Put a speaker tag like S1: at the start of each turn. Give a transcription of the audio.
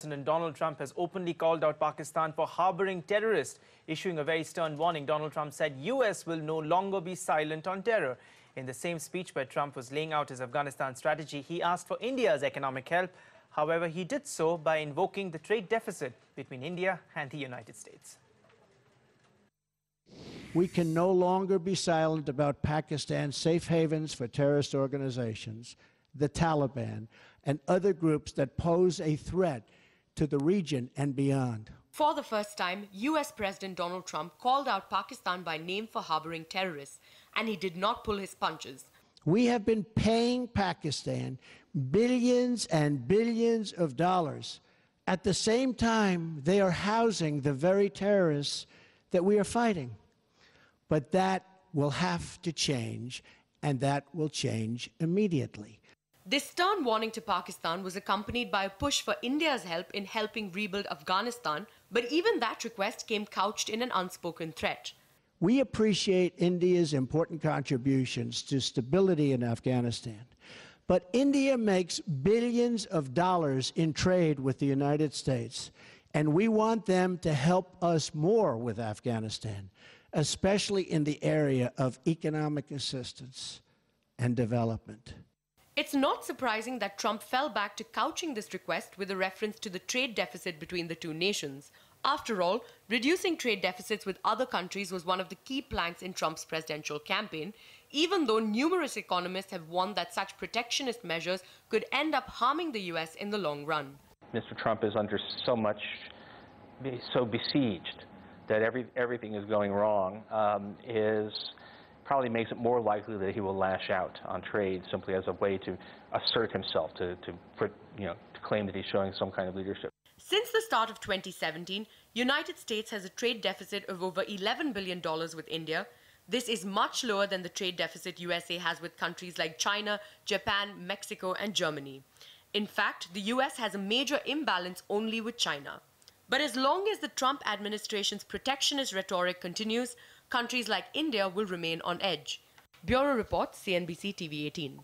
S1: President Donald Trump has openly called out Pakistan for harboring terrorists. Issuing a very stern warning, Donald Trump said US will no longer be silent on terror. In the same speech where Trump was laying out his Afghanistan strategy, he asked for India's economic help. However, he did so by invoking the trade deficit between India and the United States.
S2: We can no longer be silent about Pakistan's safe havens for terrorist organizations, the Taliban, and other groups that pose a threat to the region and beyond.
S3: For the first time, US President Donald Trump called out Pakistan by name for harboring terrorists, and he did not pull his punches.
S2: We have been paying Pakistan billions and billions of dollars. At the same time, they are housing the very terrorists that we are fighting. But that will have to change, and that will change immediately.
S3: This stern warning to Pakistan was accompanied by a push for India's help in helping rebuild Afghanistan, but even that request came couched in an unspoken threat.
S2: We appreciate India's important contributions to stability in Afghanistan, but India makes billions of dollars in trade with the United States, and we want them to help us more with Afghanistan, especially in the area of economic assistance and development.
S3: It's not surprising that Trump fell back to couching this request with a reference to the trade deficit between the two nations. After all, reducing trade deficits with other countries was one of the key planks in Trump's presidential campaign, even though numerous economists have warned that such protectionist measures could end up harming the US in the long run.
S4: Mr. Trump is under so besieged that everything is going wrong, probably makes it more likely that he will lash out on trade simply as a way to assert himself, to claim that he's showing some kind of leadership.
S3: Since the start of 2017, United States has a trade deficit of over $11 billion with India. This is much lower than the trade deficit USA has with countries like China, Japan, Mexico, and Germany. In fact, the US has a major imbalance only with China. But as long as the Trump administration's protectionist rhetoric continues, countries like India will remain on edge. Bureau Report, CNBC TV 18.